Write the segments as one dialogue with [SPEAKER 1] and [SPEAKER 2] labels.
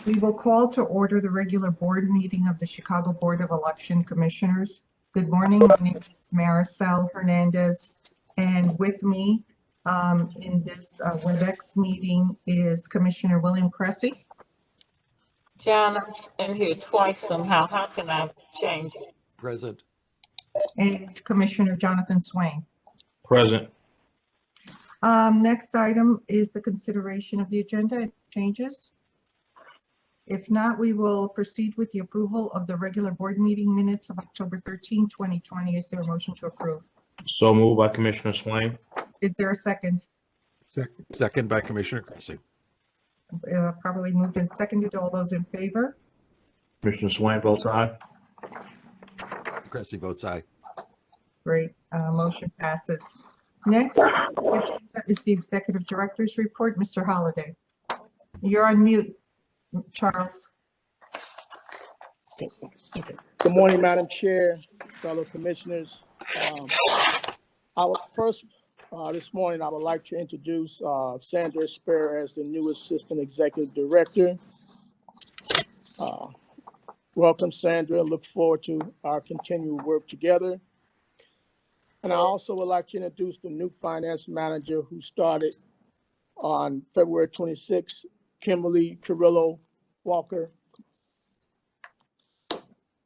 [SPEAKER 1] We will call to order the regular board meeting of the Chicago Board of Election Commissioners. Good morning. My name is Maricel Hernandez, and with me in this WebEx meeting is Commissioner William Cressy.
[SPEAKER 2] John, I'm in here twice somehow. How can I change it?
[SPEAKER 3] Present.
[SPEAKER 1] And Commissioner Jonathan Swain.
[SPEAKER 4] Present.
[SPEAKER 1] Next item is the consideration of the agenda and changes. If not, we will proceed with the approval of the regular board meeting minutes of October 13, 2020. Is there a motion to approve?
[SPEAKER 4] So moved by Commissioner Swain.
[SPEAKER 1] Is there a second?
[SPEAKER 3] Second by Commissioner Cressy.
[SPEAKER 1] Probably moved and seconded. All those in favor?
[SPEAKER 4] Commissioner Swain votes aye.
[SPEAKER 3] Cressy votes aye.
[SPEAKER 1] Great. Motion passes. Next on the agenda is the Executive Director's Report. Mr. Holliday. You're on mute, Charles.
[SPEAKER 5] Okay. Good morning, Madam Chair, fellow commissioners. This morning, I would like to introduce Sandra Spare as the new Assistant Executive Director. Welcome, Sandra. Look forward to our continued work together. And I also would like to introduce the new Finance Manager who started on February 26th, Kimberly Carrillo Walker.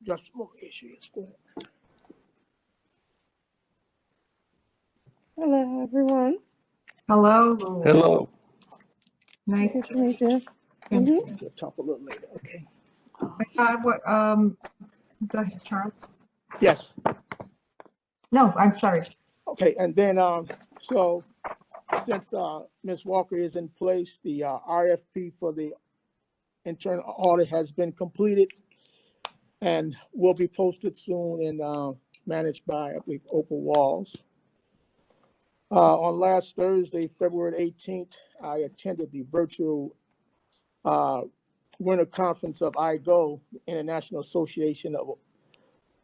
[SPEAKER 5] Just a moment, here she is. Go ahead.
[SPEAKER 6] Hello, everyone.
[SPEAKER 1] Hello.
[SPEAKER 4] Hello.
[SPEAKER 1] Nice
[SPEAKER 6] Nice
[SPEAKER 1] to
[SPEAKER 6] to meet you.
[SPEAKER 5] We'll talk a little later. Okay.
[SPEAKER 1] Go ahead, Charles.
[SPEAKER 5] Yes.
[SPEAKER 1] No, I'm sorry.
[SPEAKER 5] Okay. And then, so since Ms. Walker is in place, the RFP for the internal audit has been completed and will be posted soon and managed by, I believe, Opal Walls. On last Thursday, February 18th, I attended the virtual winter conference of IGO, International Association of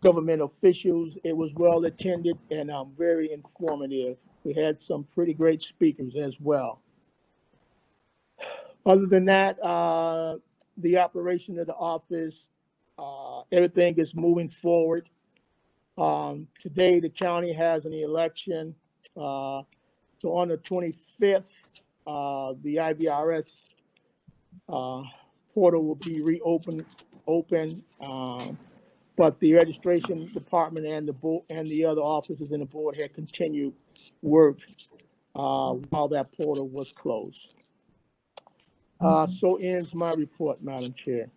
[SPEAKER 5] Government Officials. It was well attended and very informative. We had some pretty great speakers as well. Other than that, the operation of the office, everything is moving forward. Today, the county has an election. So on the 25th, the IVRS portal will be reopened, but the registration department and the board and the other offices in the board had continued work while that portal was closed. So ends my report, Madam Chair.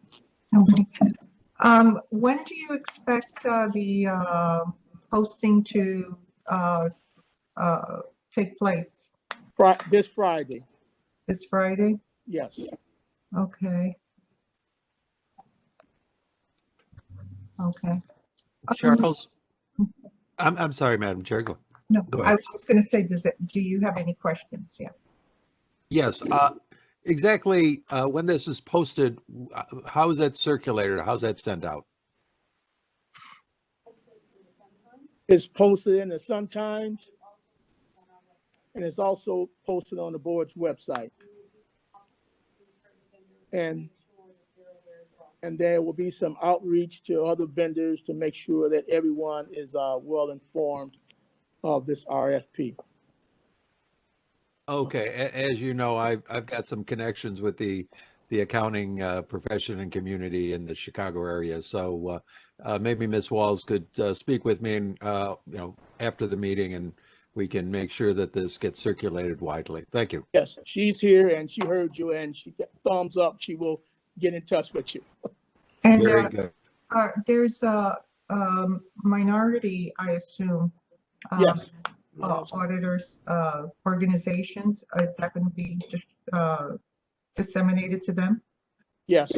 [SPEAKER 1] Okay. When do you expect the posting to take place?
[SPEAKER 5] This Friday.
[SPEAKER 1] This Friday?
[SPEAKER 5] Yes.
[SPEAKER 1] Okay. Okay.
[SPEAKER 3] Charles, I'm sorry, Madam Chair. Go
[SPEAKER 1] No, I was just going to say, do you have any questions? Yeah.
[SPEAKER 3] Yes. Exactly. When this is posted, how is that circulated? How's that sent out?
[SPEAKER 5] It's posted in the Sun-Times, and it's also posted on the board's website. And there will be some outreach to other vendors to make sure that everyone is well informed of this RFP.
[SPEAKER 3] Okay. As you know, I've got some connections with the accounting profession and community in the Chicago area. So maybe Ms. Walls could speak with me and, after the meeting, and we can make sure that this gets circulated widely. Thank you.
[SPEAKER 5] Yes, she's here and she heard you and she got thumbs up. She will get in touch with you.
[SPEAKER 1] And
[SPEAKER 3] Very good.
[SPEAKER 1] there's a minority, I assume.
[SPEAKER 5] Yes.
[SPEAKER 1] Auditors, organizations. Is that going to be disseminated to them?
[SPEAKER 5] Yes,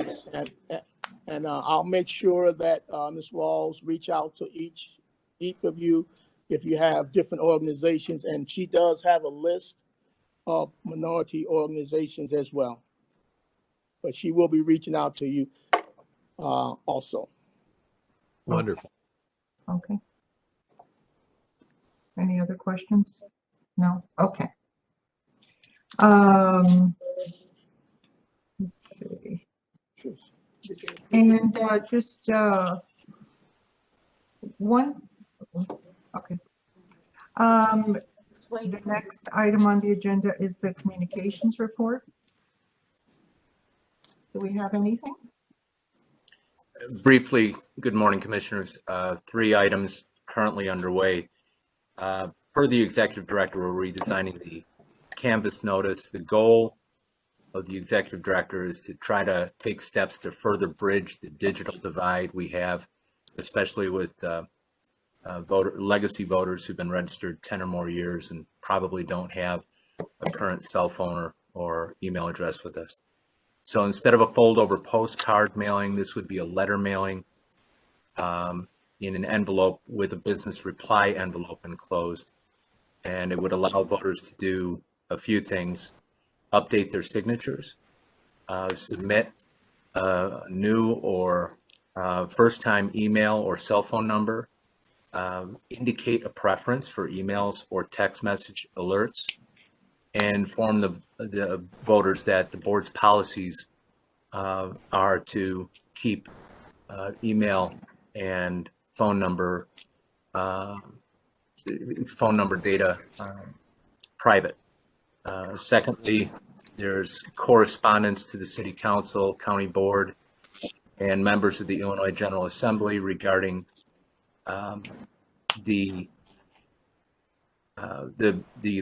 [SPEAKER 5] and I'll make sure that Ms. Walls reach out to each of you if you have different organizations, and she does have a list of minority organizations as well. But she will be reaching out to you also.
[SPEAKER 3] Wonderful.
[SPEAKER 1] Okay. Any other questions? No? Okay. Let's see. And just one, okay. The next item on the agenda is the communications report. Do we have anything?
[SPEAKER 6] Briefly, good morning, Commissioners. 3 items currently underway. Per the Executive Director, we're redesigning the Canvas notice. The goal of the Executive Director is to try to take steps to further bridge the digital divide we have, especially with legacy voters who've been registered 10 or more years and probably don't have a current cell phone or email address with us. So instead of a fold-over postcard mailing, this would be a letter mailing in an envelope with a business reply envelope enclosed. And it would allow voters to do a few things: update their signatures, submit a new or first-time email or cell phone number, indicate a preference for emails or text message alerts, and inform the voters that the board's policies are to keep email and phone number data private. Secondly, there's correspondence to the City Council, County Board, and members of the Illinois General Assembly regarding the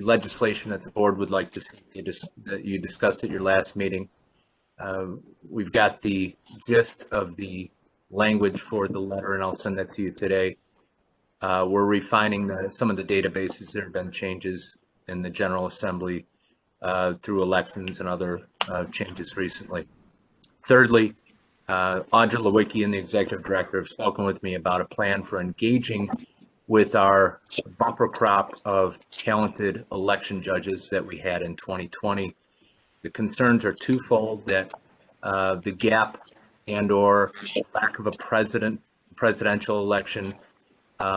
[SPEAKER 6] legislation that the board would like to see that you discussed at your last meeting. We've got the gist of the language for the letter, and I'll send that to you today. We're refining some of the databases. There have been changes in the General Assembly through elections and other changes recently. Thirdly, Audra Lewicki and the Executive Director have spoken with me about a plan for engaging with our bumper crop of talented election judges that we had in 2020. The concerns are twofold: that the gap and or lack of a presidential election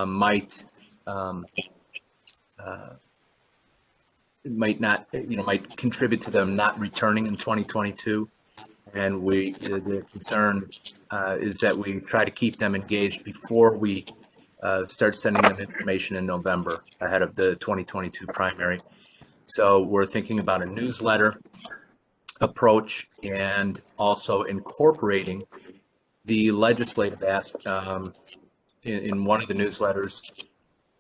[SPEAKER 6] might contribute to them not returning in 2022. And the concern is that we try to keep them engaged before we start sending them information in November ahead of the 2022 primary. So we're thinking about a newsletter approach and also incorporating the legislative ask in one of the newsletters,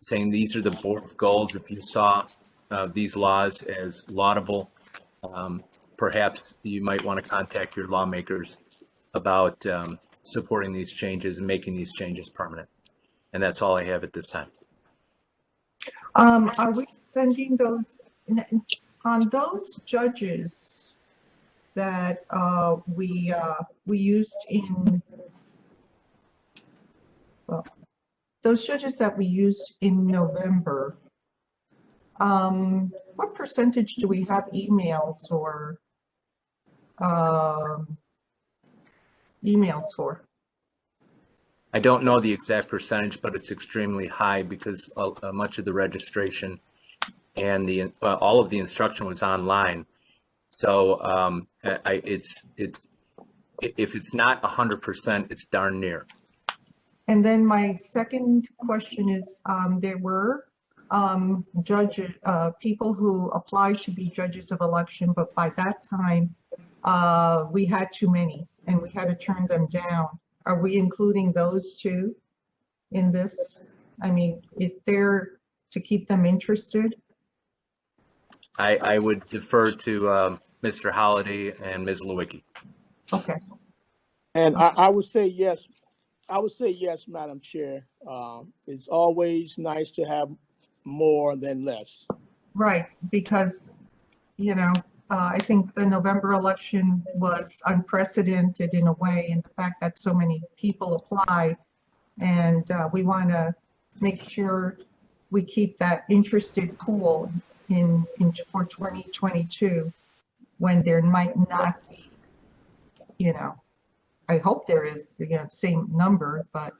[SPEAKER 6] saying these are the board's goals. If you saw these laws as laudable, perhaps you might want to contact your lawmakers about supporting these changes and making these changes permanent. And that's all I have at this time.
[SPEAKER 1] Are we sending those on those judges that we used in, well, those judges that we used in November? What percentage do we have emails or emails for?
[SPEAKER 6] I don't know the exact percentage, but it's extremely high because much of the registration and all of the instruction was online. So if it's not 100%, it's darn near.
[SPEAKER 1] And then my second question is, there were judges, people who applied to be judges of election, but by that time we had too many and we had to turn them down. Are we including those two in this? I mean, if they're to keep them interested?
[SPEAKER 6] I would defer to Mr. Holliday and Ms. Lewicki.
[SPEAKER 1] Okay.
[SPEAKER 5] And I would say yes. I would say yes, Madam Chair. It's always nice to have more than less.
[SPEAKER 1] Right, because, you know, I think the November election was unprecedented in a way, in the fact that so many people applied, and we want to make sure we keep that interested pool for 2022, when there might not be, you know, I hope there is, you know, same number, but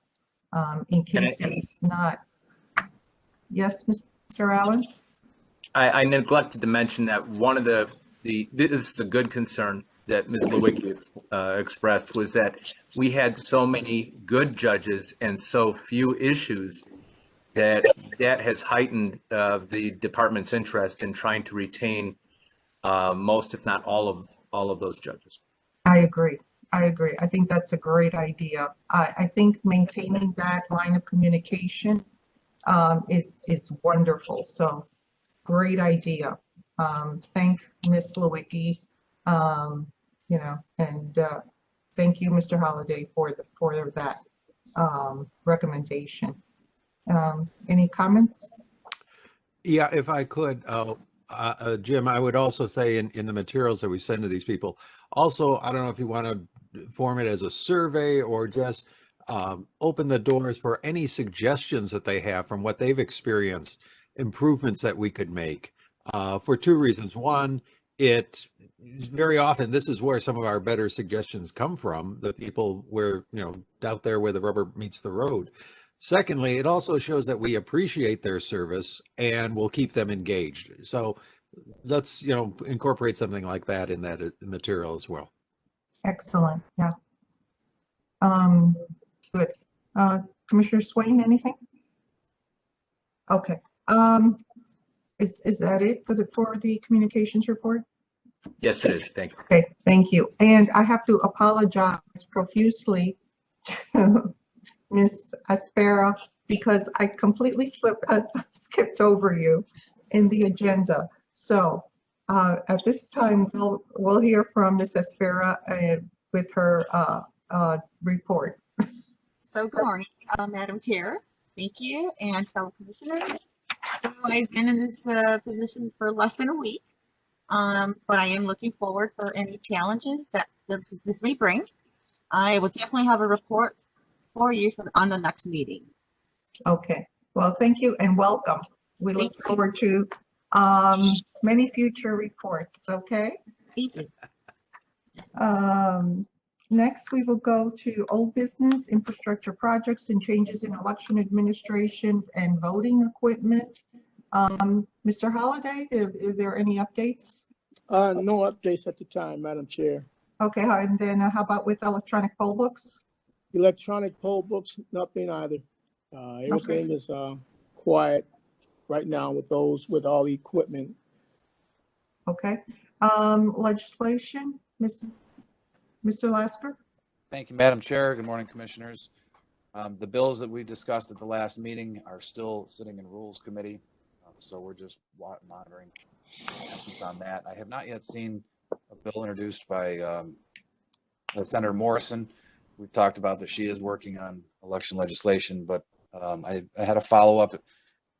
[SPEAKER 1] in case there's not. Yes, Mr. Allen?
[SPEAKER 6] I neglected to mention that one of this is a good concern. that Ms. Lewicki expressed was that we had so many good judges and so few issues that has heightened the department's interest in trying to retain most, if not all of those judges.
[SPEAKER 1] I agree. I agree. I think that's a great idea. I think maintaining that line of communication is wonderful. So great idea. Thank Ms. Lewicki, you know, and thank you, Mr. Holliday, for that recommendation. Any comments?
[SPEAKER 3] Yeah, if I could, Jim, I would also say in the materials that we send to these people, also, I don't know if you want to form it as a survey or just open the doors for any suggestions that they have from what they've experienced, improvements that we could make for two reasons. One, it very often, this is where some of our better suggestions come from, the people where, you know, out there where the rubber meets the road. Secondly, it also shows that we appreciate their service and will keep them engaged. So let's, you know, incorporate something like that in that material as well.
[SPEAKER 1] Excellent. Yeah. Good. Commissioner Swain, anything? Okay. Is that it for the communications report?
[SPEAKER 6] Yes, it is. Thank you.
[SPEAKER 1] Okay, thank you. And I have to apologize profusely to Ms. Aspera because I completely skipped over you in the agenda. So at this time, we'll hear from Ms. Aspera with her report.
[SPEAKER 7] So good morning, Madam Chair. Thank you, and fellow commissioners. So I've been in this position for less than a week, but I am looking forward for any challenges that this may bring. I will definitely have a report for you on the next meeting.
[SPEAKER 1] Okay, well, thank you and welcome. We look forward to many future reports, okay?
[SPEAKER 7] Thank you.
[SPEAKER 1] Next, we will go to old business, infrastructure projects and changes in election administration and voting equipment. Mr. Holliday, is there any updates?
[SPEAKER 5] No updates at the time, Madam Chair.
[SPEAKER 1] Okay, and then how about with electronic poll books?
[SPEAKER 5] Electronic poll books, nothing either. Everything is quiet right now with all the equipment.
[SPEAKER 1] Okay, legislation, Mr. Lasker?
[SPEAKER 8] Thank you, Madam Chair. Good morning, Commissioners. The bills that we discussed at the last meeting are still sitting in Rules Committee, so we're just monitoring on that. I have not yet seen a bill introduced by Senator Morrison. We've talked about that she is working on election legislation, but I had a follow-up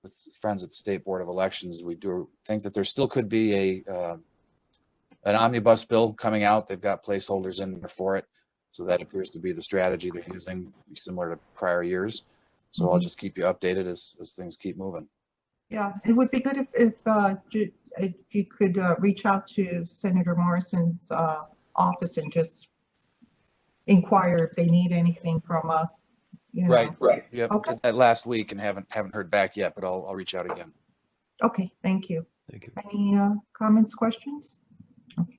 [SPEAKER 8] with friends at the State Board of Elections. We do think that there still could be an omnibus bill coming out. They've got placeholders in there for it. So that appears to be the strategy they're using, similar to prior years. So I'll just keep you updated as things keep moving.
[SPEAKER 1] Yeah, it would be good if you could reach out to Senator Morrison's office and just inquire if they need anything from us. You know.
[SPEAKER 8] Right. Yep.
[SPEAKER 1] Okay.
[SPEAKER 8] That last week and haven't heard back yet, but I'll reach out again.
[SPEAKER 1] Okay, thank you.
[SPEAKER 3] Thank you.
[SPEAKER 1] Any comments, questions? Okay.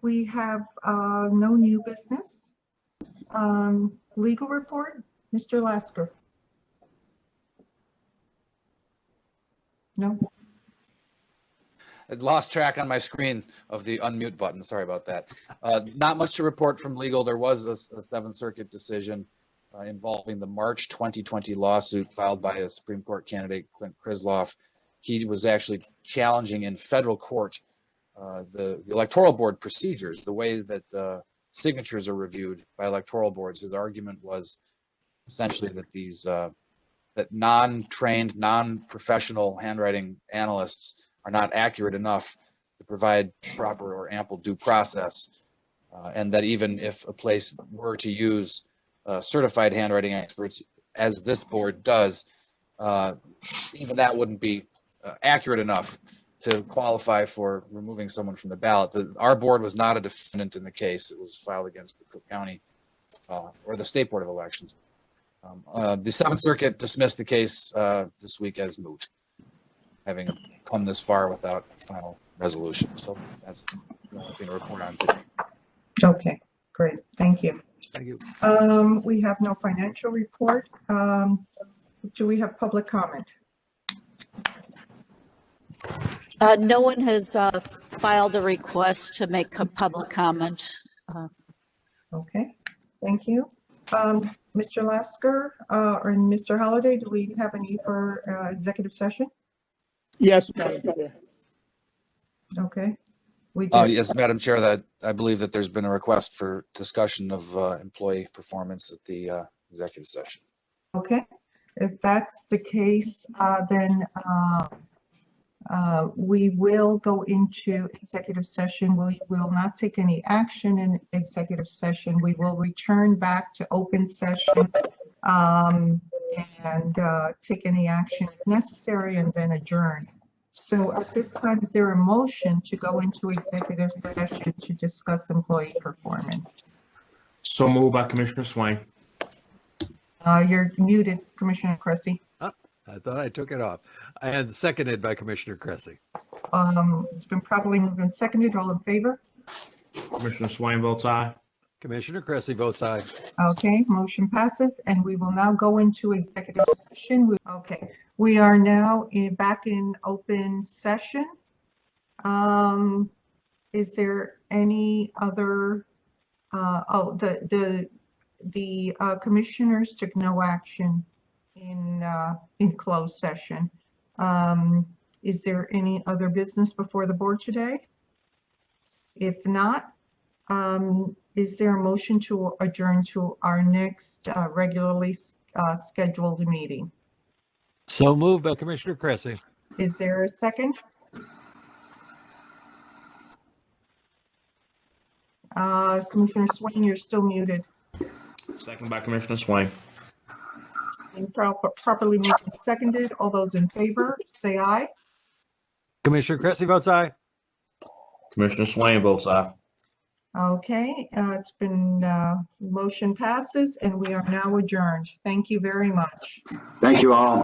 [SPEAKER 1] We have no new business. Legal report, Mr. Lasker. No.
[SPEAKER 8] I lost track on my screen of the unmute button. Sorry about that. Not much to report from legal. There was a Seventh Circuit decision involving the March 2020 lawsuit filed by a Supreme Court candidate, Clint Krisloff. He was actually challenging in federal court the electoral board procedures, the way that signatures are reviewed by electoral boards. His argument was essentially that these that non-trained, non-professional handwriting analysts are not accurate enough to provide proper or ample due process, and that even if a place were to use certified handwriting experts, as this board does, even that wouldn't be accurate enough to qualify for removing someone from the ballot. Our board was not a defendant in the case. It was filed against the Cook County or the State Board of Elections. The Seventh Circuit dismissed the case this week as moot, having come this far without final resolution. So that's the only thing to report on today.
[SPEAKER 1] Okay, great, thank you.
[SPEAKER 3] Thank you.
[SPEAKER 1] We have no financial report. Do we have public comment?
[SPEAKER 9] No one has filed a request to make a public comment.
[SPEAKER 1] Okay, thank you. Mr. Lasker, and Mr. Holliday, do we have any for executive session?
[SPEAKER 5] Yes, Madam Chair.
[SPEAKER 1] Okay, we do.
[SPEAKER 8] Yes, Madam Chair, that I believe that there's been a request for discussion of employee performance at the executive session.
[SPEAKER 1] Okay, if that's the case, then we will go into executive session. We will not take any action in executive session. We will return back to open session and take any action if necessary and then adjourn. So at this time, is there a motion to go into executive session to discuss employee performance?
[SPEAKER 4] So moved by Commissioner Swain.
[SPEAKER 1] You're muted, Commissioner Cressy.
[SPEAKER 3] I thought I took it off. And seconded by Commissioner Cressy.
[SPEAKER 1] It's been properly moved and seconded. All in favor?
[SPEAKER 4] Commissioner Swain votes aye.
[SPEAKER 3] Commissioner Cressy votes aye.
[SPEAKER 1] Okay, motion passes, and we will now go into executive session. Okay, we are now back in open session. Is there any other, the commissioners took no action in closed session. Is there any other business before the board today? If not, is there a motion to adjourn to our next regularly scheduled meeting?
[SPEAKER 3] So moved by Commissioner Cressy.
[SPEAKER 1] Is there a second? Commissioner Swain, you're still muted.
[SPEAKER 4] Second by Commissioner Swain.
[SPEAKER 1] And properly moved and seconded. All those in favor, say aye.
[SPEAKER 3] Commissioner Cressy votes aye.
[SPEAKER 4] Commissioner Swain votes aye.
[SPEAKER 1] Okay, it's been, motion passes and we are now adjourned. Thank you very much.
[SPEAKER 10] Thank you all.